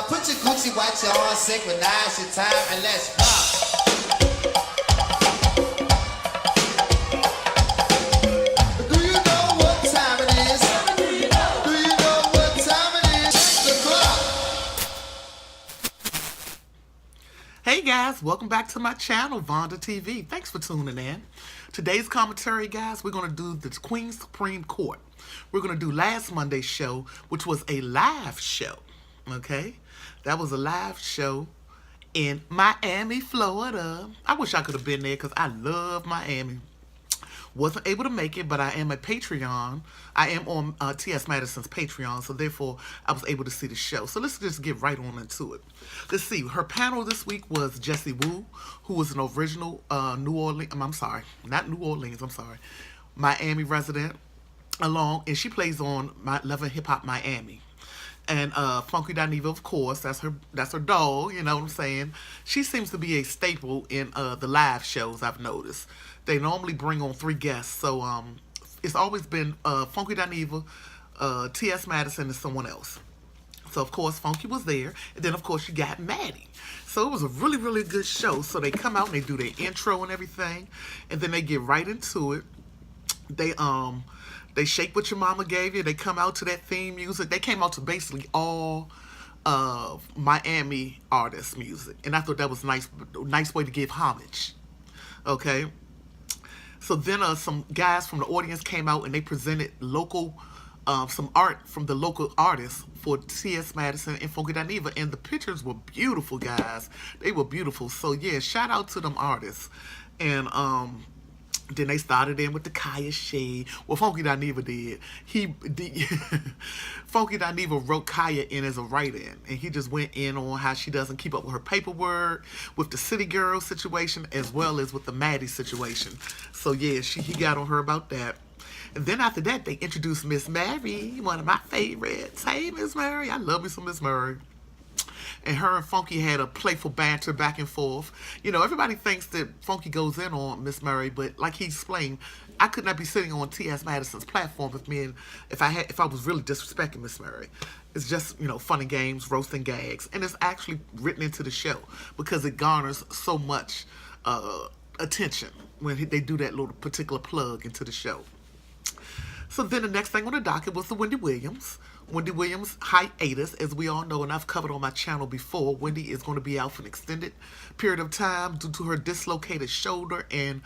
Put your Gucci watch on, synchronize your time, and let's pop. Do you know what time it is? Do you know what time it is? The clock. Hey guys, welcome back to my channel, Vonda TV. Thanks for tuning in. Today's commentary, guys, we're going to do the Queen's Supreme Court. We're going to do last Monday's show, which was a live show, okay? That was a live show in Miami, Florida. I wish I could have been there because I love Miami. Wasn't able to make it, but I am a Patreon. I am on T.S. Madison's Patreon, so therefore I was able to see the show. So let's just get right on into it. Let's see. Her panel this week was Jessie Woo, who was an original Miami resident, and she plays on my Love and Hip Hop Miami. And Funky Dineva, of course, that's her dog, you know what I'm saying? She seems to be a staple in the live shows, I've noticed. They normally bring on 3 guests, so it's always been Funky Dineva, T.S. Madison, and someone else. So, of course, Funky was there, and then, of course, you got Maddie. So it was a really, really good show. So they come out and they do their intro and everything, and then they get right into it. They shake what your mama gave you. They come out to that theme music. They came out to basically all of Miami artists' music. And I thought that was a nice way to give homage. Okay? So then some guys from the audience came out and they presented some art from the local artists for T.S. Madison and Funky Dineva. And the pictures were beautiful, guys. They were beautiful. So, yeah, shout out to them artists. And, then they started in with the Kaya shade. Well, Funky Dineva did. Funky Dineva wrote Kaya in as a write-in, and he just went in on how she doesn't keep up with her paperwork, with the City Girl situation, as well as with the Maddie situation. So yeah, he got on her about that. And then after that, they introduced Miss Mary, one of my favorites. Hey, Miss Mary, I love me some Miss Mary. And her and Funky had a playful banter back and forth. You know, everybody thinks that Funky goes in on Miss Murray, but like he explained, I could not be sitting on T.S. Madison's platform if I was really disrespecting Miss Murray. It's just, you know, fun and games, roasting gags, and it's actually written into the show because it garners so much attention when they do that little particular plug into the show. So then the next thing on the docket was the Wendy Williams. Wendy Williams hiatus, as we all know, and I've covered on my channel before. Wendy is going to be out for an extended period of time due to her dislocated shoulder and,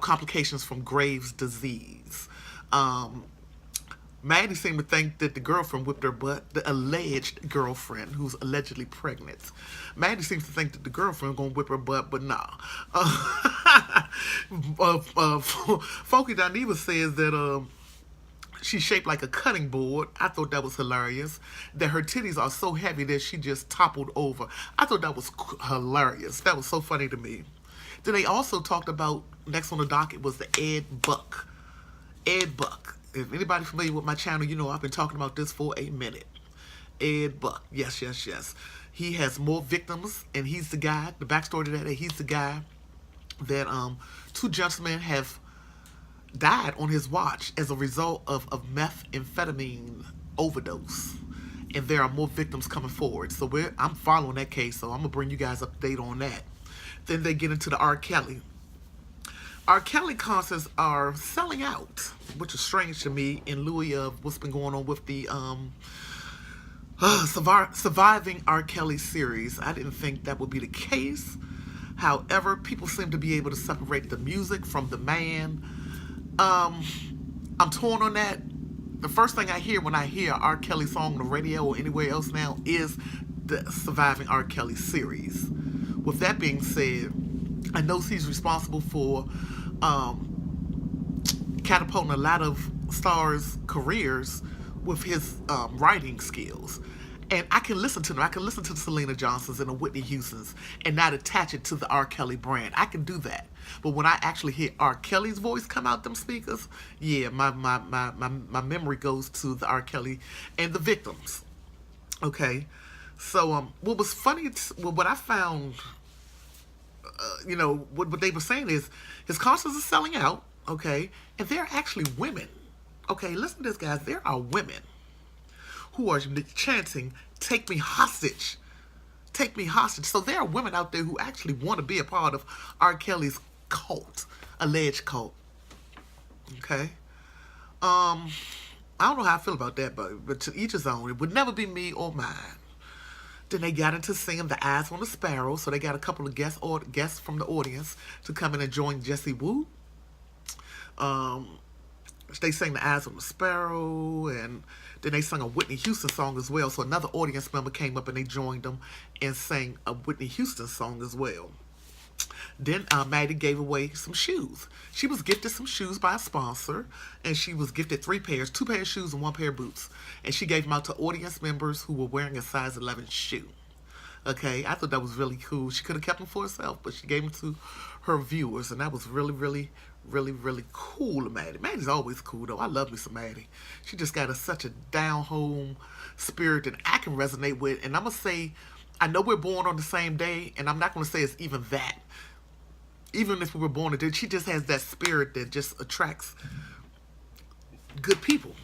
complications from Graves' disease. Maddie seemed to think that the girlfriend whipped her butt, the alleged girlfriend who's allegedly pregnant. Maddie seems to think that the girlfriend gonna whip her butt, but nah. Funky Dineva says that she's shaped like a cutting board. I thought that was hilarious. That her titties are so heavy that she just toppled over. I thought that was hilarious. That was so funny to me. Then they also talked about, next on the docket was the Ed Buck. Ed Buck. If anybody familiar with my channel, you know I've been talking about this for a minute. Ed Buck. Yes, yes, yes. He has more victims, and he's the guy, the backstory to that, he's the guy that 2 gentlemen have died on his watch as a result of methamphetamine overdose. And there are more victims coming forward. So I'm following that case, so I'm going to bring you guys up to date on that. Then they get into the R. Kelly. R. Kelly concerts are selling out, which is strange to me in lieu of what's been going on with the Surviving R. Kelly series. I didn't think that would be the case. However, people seem to be able to separate the music from the man. I'm torn on that. The first thing I hear when I hear R. Kelly song on the radio or anywhere else now is the Surviving R. Kelly series. With that being said, I know he's responsible for catapulting a lot of stars' careers with his writing skills. And I can listen to them. I can listen to the Selena Johnsons and the Whitney Houstons and not attach it to the R. Kelly brand. I can do that. But when I actually hear R. Kelly's voice come out them speakers, yeah, my memory goes to the R. Kelly and the victims. Okay? So what was funny, what I found, what they were saying is his concerts are selling out, okay? And they're actually women. Okay, listen to this, guys. There are women who are chanting, "Take me hostage. Take me hostage." So there are women out there who actually want to be a part of R. Kelly's cult, alleged cult. Okay? I don't know how I feel about that, but to each his own. It would never be me or mine. Then they got into singing "The Eyes on the Sparrow," so they got a couple of guests from the audience to come in and join Jesse Wu. They sang "The Eyes on the Sparrow," and then they sang a Whitney Houston song as well. So another audience member came up and they joined them and sang a Whitney Houston song as well. Then Maddie gave away some shoes. She was gifted some shoes by a sponsor, and she was gifted 3 pairs, 2 pairs of shoes and 1 pair of boots. And she gave them out to audience members who were wearing a size 11 shoe. Okay, I thought that was really cool. She could have kept them for herself, but she gave them to her viewers, and that was really, really, really, really cool of Maddie. Maddie's always cool, though. I love me some Maddie. She just got such a down-home spirit that I can resonate with. And I'm going to say, I know we're born on the same day, and I'm not going to say it's even that. Even if we were born today, she just has that spirit that just attracts good people.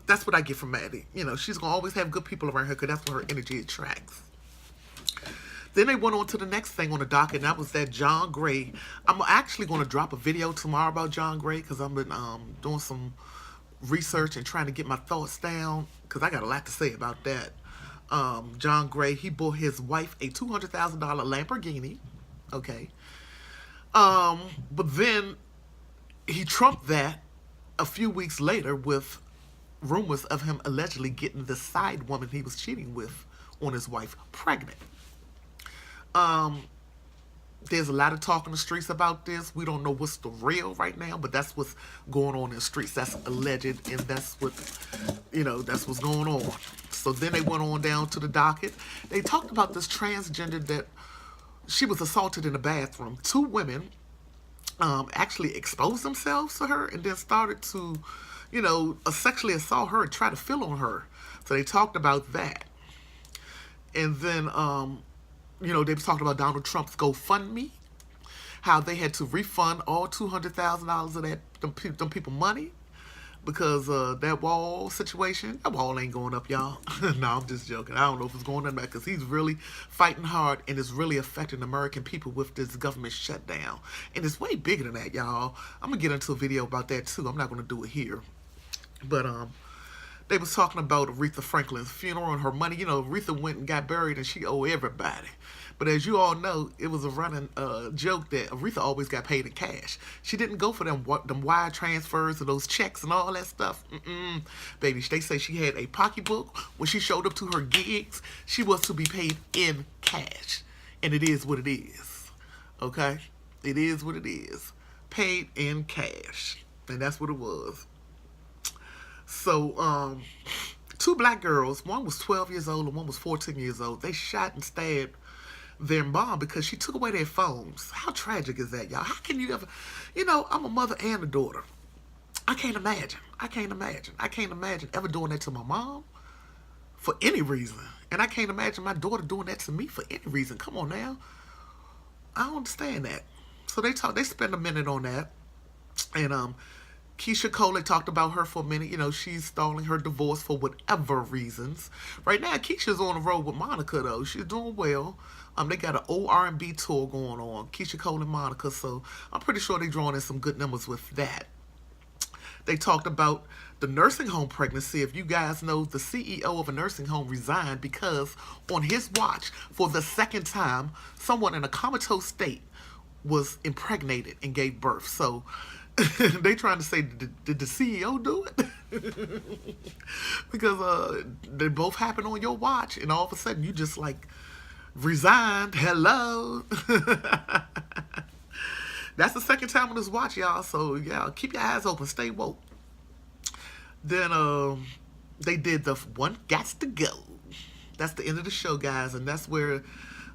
That's what I get from Maddie. You know, she's going to always have good people around her because that's what her energy attracts. Then they went on to the next thing on the docket, and that was that John Gray. I'm actually going to drop a video tomorrow about John Gray because I've been doing some research and trying to get my thoughts down because I got a lot to say about that. John Gray, he bought his wife a $200,000 Lamborghini. Okay. But then he trumped that a few weeks later with rumors of him allegedly getting the side woman he was cheating with on his wife pregnant. There's a lot of talk in the streets about this. We don't know what's the real right now, but that's what's going on in the streets. That's alleged, and that's what, that's what's going on. So then they went on down to the docket. They talked about this transgender that she was assaulted in the bathroom. 2 women actually exposed themselves to her and then started to, sexually assault her and try to feel on her. So they talked about that. And then, they was talking about Donald Trump's GoFundMe, how they had to refund all $200,000 of them people money because that wall situation. That wall ain't going up, y'all. No, I'm just joking. I don't know if it's going up because he's really fighting hard and it's really affecting the American people with this government shutdown. And it's way bigger than that, y'all. I'm going to get into a video about that too. I'm not going to do it here. But they was talking about Aretha Franklin's funeral and her money. Aretha went and got buried and she owed everybody. But as you all know, it was a running joke that Aretha always got paid in cash. She didn't go for them wire transfers or those checks and all that stuff. Baby, they say she had a pocketbook. When she showed up to her gigs, she was to be paid in cash. And it is what it is. Okay? It is what it is. Paid in cash. And that's what it was. So, 2 black girls, one was 12 years old and one was 14 years old. They shot and stabbed their mom because she took away their phones. How tragic is that, y'all? How can you ever... I'm a mother and a daughter. I can't imagine. I can't imagine ever doing that to my mom for any reason. And I can't imagine my daughter doing that to me for any reason. Come on now. I don't understand that. So they spent a minute on that. And Keisha Cole, they talked about her for a minute. She's stalling her divorce for whatever reasons. Right now, Keisha's on the road with Monica, though. She's doing well. They got an old R&B tour going on, Keisha Cole and Monica, so I'm pretty sure they're drawing in some good numbers with that. They talked about the nursing home pregnancy. If you guys know, the CEO of a nursing home resigned because on his watch, for the 2nd time, someone in a comatose state was impregnated and gave birth. So they trying to say, did the CEO do it? Because they both happened on your watch, and all of a sudden you just resigned. Hello. That's the 2nd time on this watch, y'all. So yeah, keep your eyes open. Stay woke. Then they did the One Gots to Go. That's the end of the show, guys, and that's where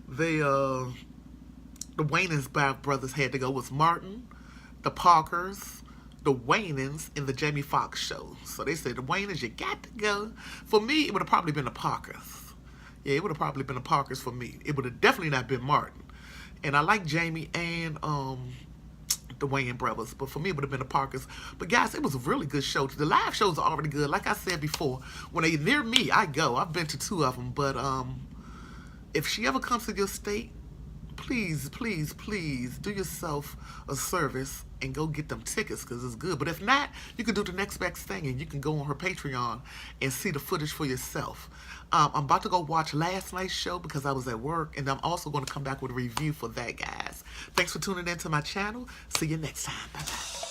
they the Wayans brothers had to go. It was Martin, the Parkers, the Wayans, and the Jamie Foxx show. So they said the Wayans, you got to go. For me, it would have probably been the Parkers. Yeah, it would have probably been the Parkers for me. It would have definitely not been Martin. And I like Jamie and the Wayans brothers, but for me it would have been the Parkers. But guys, it was a really good show. The live shows are already good. Like I said before, when they near me, I go. I've been to 2 of them, but if she ever comes to your state, please, please, please do yourself a service and go get them tickets because it's good. But if not, you can do the next best thing and you can go on her Patreon and see the footage for yourself. I'm about to go watch last night's show because I was at work, and I'm also going to come back with a review for that, guys. Thanks for tuning in to my channel. See you next time. Bye-bye.